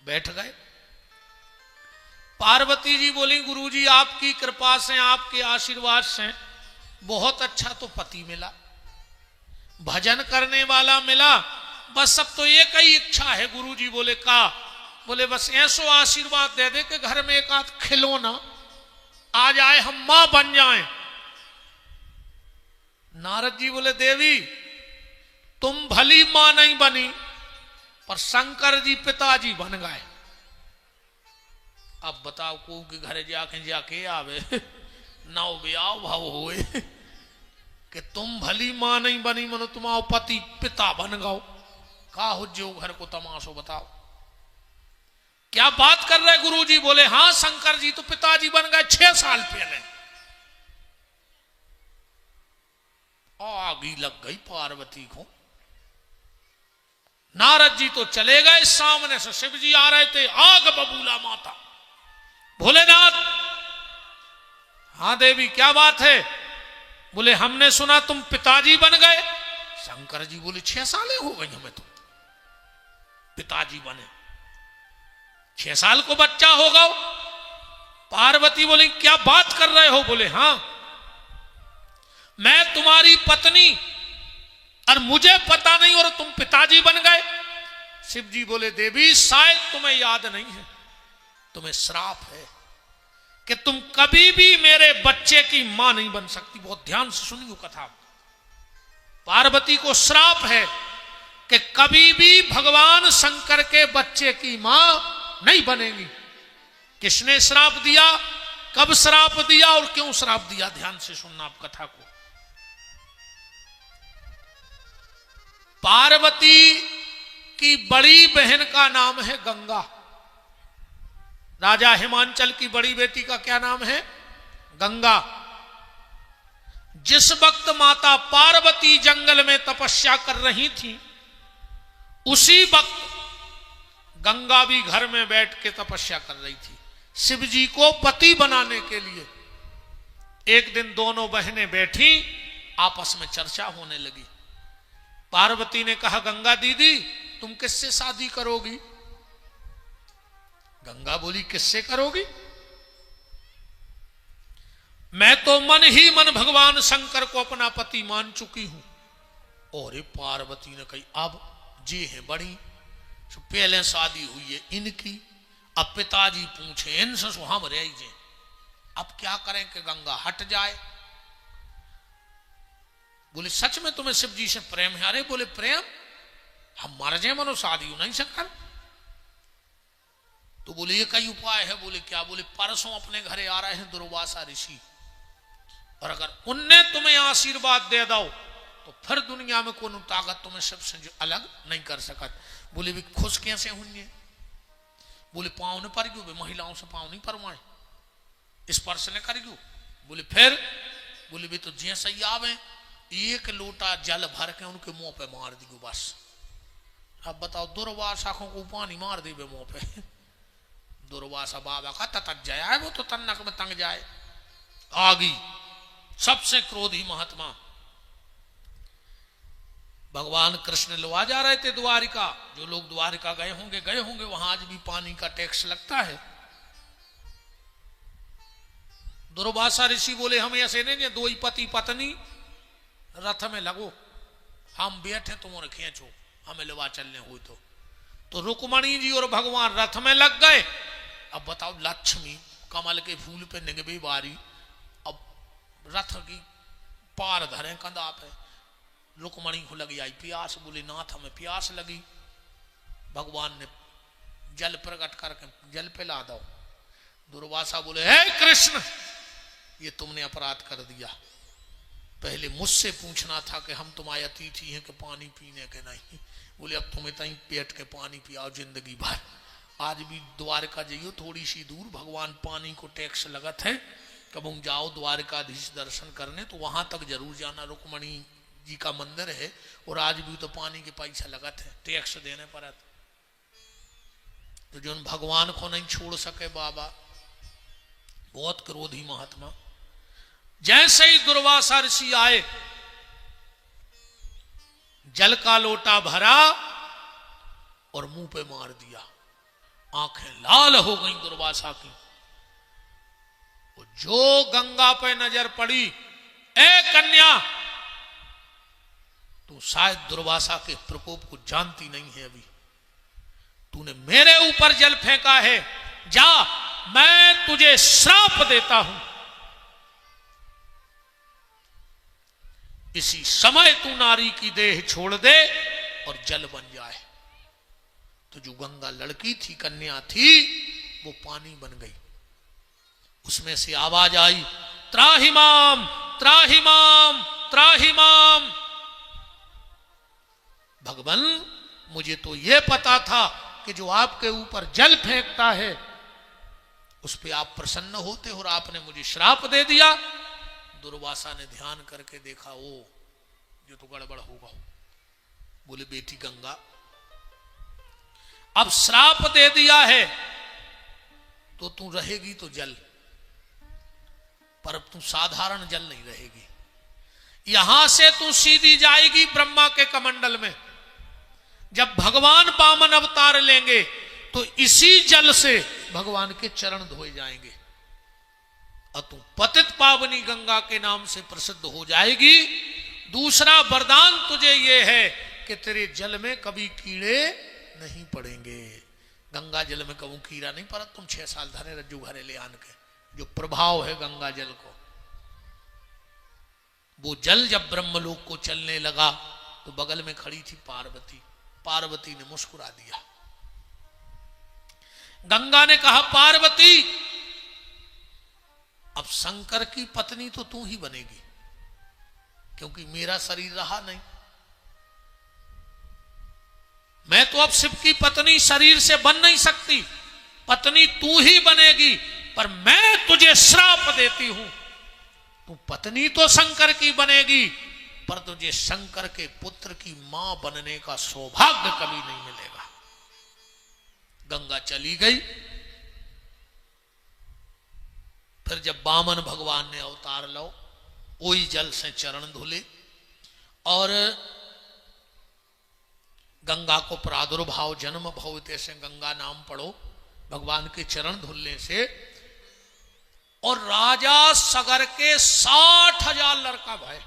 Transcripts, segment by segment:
बैठ गए। पार्वती जी बोली गुरुजी आपकी कृपा से, आपके आशीर्वाद से बहुत अच्छा तो पति मिला, भजन करने वाला मिला, बस अब तो एक ही इच्छा है। गुरुजी बोले का? बोले बस ऐसो आशीर्वाद दे दे कि घर में एक आध खिलौना आ जाए, हम मां बन जाएं। नारद जी बोले देवी तुम भली मां नहीं बनी, पर शंकर जी पिताजी बन गए। अब बताओ को के घरे जाके आवे नाव ब्याह भाव होए कि तुम भली मां नहीं बनी, मनो तुम्हारा पति पिता बन गओ। का हो जो घर को तमाशो बताओ, क्या बात कर रहे गुरुजी? बोले हां शंकर जी तो पिताजी बन गए 6 साल पहले। आग ही लग गई पार्वती को। नारद जी तो चले गए, सामने से शिव जी आ रहे थे। आग बबूला माता, भोलेनाथ। हाँ देवी क्या बात है? बोले हमने सुना तुम पिताजी बन गए। शंकर जी बोले 6 सालें हो गई हमें तो पिताजी बने, 6 साल को बच्चा होगा। पार्वती बोली क्या बात कर रहे हो? बोले हां मैं तुम्हारी पत्नी और मुझे पता नहीं और तुम पिताजी बन गए। शिव जी बोले देवी शायद तुम्हें याद नहीं है, तुम्हें श्राप है कि तुम कभी भी मेरे बच्चे की मां नहीं बन सकती। बहुत ध्यान से सुनिए कथा। पार्वती को श्राप है कि कभी भी भगवान शंकर के बच्चे की मां नहीं बनेगी। किसने श्राप दिया, कब श्राप दिया और क्यों श्राप दिया? ध्यान से सुनना आप कथा को। पार्वती की बड़ी बहन का नाम है गंगा। राजा हिमांचल की बड़ी बेटी का क्या नाम है? गंगा। जिस वक्त माता पार्वती जंगल में तपस्या कर रही थी, उसी वक्त गंगा भी घर में बैठ के तपस्या कर रही थी शिव जी को पति बनाने के लिए। एक दिन दोनों बहनें बैठी, आपस में चर्चा होने लगी। पार्वती ने कहा गंगा दीदी तुम किससे शादी करोगी? गंगा बोली किससे करोगी? मैं तो मन ही मन भगवान शंकर को अपना पति मान चुकी हूं। और पार्वती ने कही अब जी है बड़ी, पहले शादी हुई है इनकी, अब पिताजी पूछे इनसे हम रह जे, अब क्या करें कि गंगा हट जाए। बोले सच में तुम्हें शिव जी से प्रेम है? अरे बोले प्रेम, हम मर जाए मनो शादी हो नहीं शंकर। तो बोले ये कई उपाय है। बोले क्या? बोले परसों अपने घरे आ रहे हैं दुर्वासा ऋषि, और अगर उनने तुम्हें आशीर्वाद दे दो तो फिर दुनिया में कोई ताकत तुम्हें सबसे अलग नहीं कर सकत। बोले भी खुश कैसे होंगे? बोले पांव ने पर गयो, महिलाओं से पांव नहीं परवाए, स्पर्श ने कर गयो। बोले फिर? बोले भी तो जैसे ही आवे एक लोटा जल भर के उनके मुंह पे मार दियो बस। अब बताओ दुर्वासा को पानी मार दी मुंह पे, दुर्वासा बाबा का तत जाए, वो तो तन्नक में तंग जाए। आगी सबसे क्रोधी महात्मा भगवान कृष्ण लवा जा रहे थे द्वारिका। जो लोग द्वारिका गए होंगे वहां आज भी पानी का टैक्स लगता है। दुर्वासा ऋषि बोले हम ऐसे नहीं, दो ही पति पत्नी रथ में लगो, हम बैठे तुम और खींचो, हमें लवा चलने हुई तो रुक्मणी जी और भगवान रथ में लग गए। अब बताओ लक्ष्मी कमल के फूल पे निगबी बारी, अब रथ की पार धरे कंधा पे। रुक्मणी को लगी आई प्यास, बोली नाथ हमें प्यास लगी। भगवान ने जल प्रकट करके जल पिला दो। दुर्वासा बोले हे कृष्ण ये तुमने अपराध कर दिया, पहले मुझसे पूछना था कि हम तुम्हारे अतिथि हैं कि पानी पीने के नहीं। बोले अब तुम्हें तहीं पेट के पानी पियाओ जिंदगी भर। आज भी द्वारका जाइयो थोड़ी सी दूर, भगवान पानी को टैक्स लगत है, कब जाओ द्वारकाधीश दर्शन करने तो वहां तक जरूर जाना। रुक्मणी जी का मंदिर है और आज भी तो पानी के पैसा लगत है, टैक्स देने पर। तो जो भगवान को नहीं छोड़ सके बाबा, बहुत क्रोधी महात्मा। जैसे ही दुर्वासा ऋषि आए, जल का लोटा भरा और मुंह पे मार दिया। आंखें लाल हो गई दुर्वासा की। जो गंगा पे नजर पड़ी, ए कन्या, तू शायद दुर्वासा के प्रकोप को जानती नहीं है। अभी तूने मेरे ऊपर जल फेंका है, जा मैं तुझे श्राप देता हूं। इसी समय तू नारी की देह छोड़ दे और जल बन जाए। तो जो गंगा लड़की थी, कन्या थी, वो पानी बन गई। उसमें से आवाज आई, त्राहिमाम त्राहिमाम त्राहिमाम। भगवान, मुझे तो यह पता था कि जो आपके ऊपर जल फेंकता है उस पे आप प्रसन्न होते हो, और आपने मुझे श्राप दे दिया। दुर्वासा ने ध्यान करके देखा, ओ ये तो गड़बड़ होगा। बोले, बेटी गंगा, अब श्राप दे दिया है तो तू रहेगी तो जल, पर अब तू साधारण जल नहीं रहेगी। यहां से तू सीधी जाएगी ब्रह्मा के कमंडल में। जब भगवान वामन अवतार लेंगे तो इसी जल से भगवान के चरण धोए जाएंगे, और तू पतित पावनी गंगा के नाम से प्रसिद्ध हो जाएगी। दूसरा वरदान तुझे यह है कि तेरे जल में कभी कीड़े नहीं पड़ेंगे। गंगा जल में कभी कीड़ा नहीं पड़ा। तुम 6 साल धरे रज्जू घरे ले आन के, जो प्रभाव है गंगा जल को। वो जल जब ब्रह्मलोक को चलने लगा तो बगल में खड़ी थी पार्वती। पार्वती ने मुस्कुरा दिया। गंगा ने कहा, पार्वती, अब शंकर की पत्नी तो तू ही बनेगी, क्योंकि मेरा शरीर रहा नहीं। मैं तो अब शिव की पत्नी शरीर से बन नहीं सकती, पत्नी तू ही बनेगी। पर मैं तुझे श्राप देती हूं, तू पत्नी तो शंकर की बनेगी, पर तुझे शंकर के पुत्र की मां बनने का सौभाग्य कभी नहीं मिलेगा। गंगा चली गई। फिर जब वामन भगवान ने अवतार लो, वही जल से चरण धुले और गंगा को प्रादुर्भाव जन्म भवते से गंगा नाम पढ़ो भगवान के चरण धुलने से। और राजा सगर के 60,000 लड़का भय।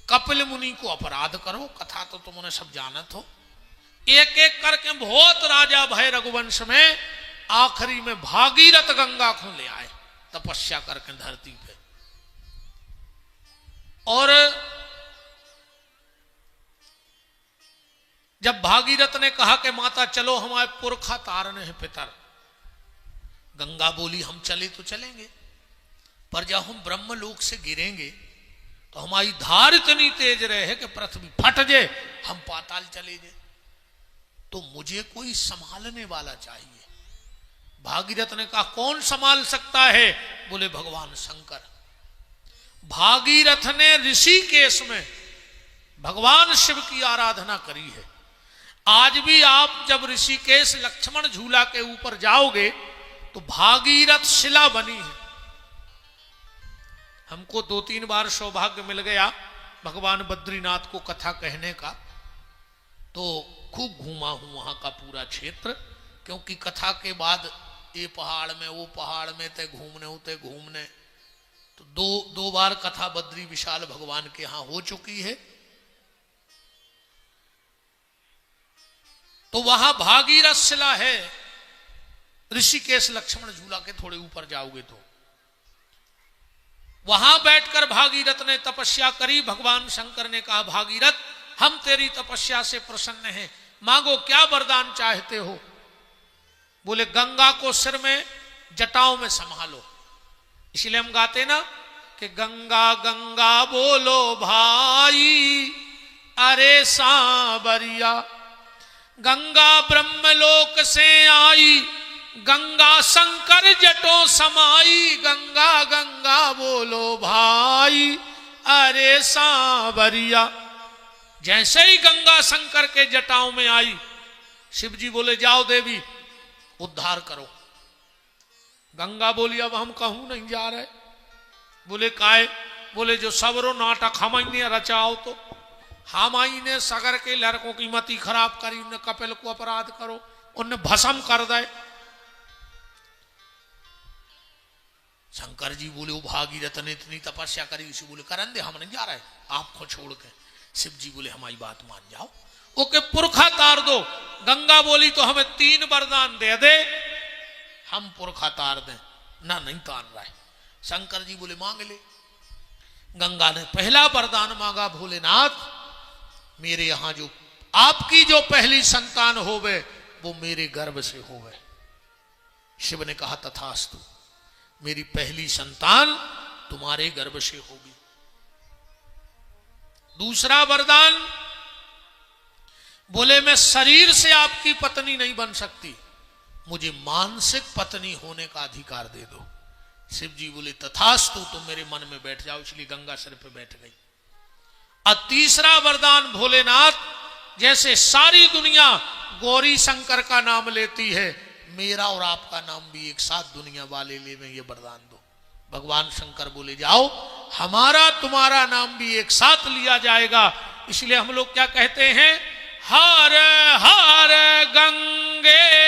कपिल मुनि को अपराध करो, कथा तो तुमने सब जानत हो। एक एक करके बहुत राजा भय रघुवंश में। आखिरी में भागीरथ गंगा को ले आए तपस्या करके धरती पे। और जब भागीरथ ने कहा कि माता चलो, हमारे पुरखा तारने हैं पितर, गंगा बोली हम चले तो चलेंगे, पर जब हम ब्रह्मलोक से गिरेंगे तो हमारी धार इतनी तेज रहे कि पृथ्वी फट जाए, हम पाताल चले जाए, तो मुझे कोई संभालने वाला चाहिए। भागीरथ ने कहा कौन संभाल सकता है? बोले भगवान शंकर। भागीरथ ने ऋषिकेश में भगवान शिव की आराधना करी है। आज भी आप जब ऋषिकेश लक्ष्मण झूला के ऊपर जाओगे तो भागीरथ शिला बनी है। हमको 2-3 बार सौभाग्य मिल गया भगवान बद्रीनाथ को कथा कहने का, तो खूब घूमा हूं वहां का पूरा क्षेत्र, क्योंकि कथा के बाद ये पहाड़ में वो पहाड़ में ते घूमने होते घूमने, तो दो बार कथा बद्री विशाल भगवान के यहां हो चुकी है। तो वहां भागीरथ शिला है। ऋषिकेश लक्ष्मण झूला के थोड़े ऊपर जाओगे तो वहां बैठकर भागीरथ ने तपस्या करी। भगवान शंकर ने कहा भागीरथ हम तेरी तपस्या से प्रसन्न हैं, मांगो क्या वरदान चाहते हो? बोले गंगा को सिर में जटाओं में संभालो। इसलिए हम गाते ना कि गंगा गंगा बोलो भाई, अरे सांवरिया, गंगा ब्रह्मलोक से आई, गंगा शंकर जटों समाई, गंगा गंगा बोलो भाई, अरे सांवरिया। जैसे ही गंगा शंकर के जटाओं में आई, शिव जी बोले जाओ देवी उद्धार करो। गंगा बोली अब हम कहूं नहीं जा रहे। बोले काहे? बोले जो सबरो नाटक हम ने रचाओ, तो हम ने सगर के लड़कों की मति खराब करी, उन्हें कपिल को अपराध करो, उन्हें भस्म कर दे। शंकर जी बोले वो भागीरथ ने इतनी तपस्या करी, उसे बोले करन दे, हम नहीं जा रहे आपको छोड़ के। शिव जी बोले हमारी बात मान जाओ, ओके पुरखा तार दो। गंगा बोली तो हमें 3 वरदान दे दे, हम पुरखा तार दें। ना नहीं तार रहा है। शंकर जी बोले मांग ले। गंगा ने पहला वरदान मांगा, भोलेनाथ मेरे यहां जो आपकी जो पहली संतान होवे वो मेरे गर्भ से होवे। शिव ने कहा तथास्तु, मेरी पहली संतान तुम्हारे गर्भ से होगी। दूसरा वरदान, बोले मैं शरीर से आपकी पत्नी नहीं बन सकती, मुझे मानसिक पत्नी होने का अधिकार दे दो। शिव जी बोले तथास्तु, तुम मेरे मन में बैठ जाओ। इसलिए गंगा सिर पे बैठ गई। और तीसरा वरदान, भोलेनाथ जैसे सारी दुनिया गौरी शंकर का नाम लेती है, मेरा और आपका नाम भी एक साथ दुनिया वाले ले में, ये वरदान दो। भगवान शंकर बोले जाओ, हमारा तुम्हारा नाम भी एक साथ लिया जाएगा। इसलिए हम लोग क्या कहते हैं, हर हर गंगे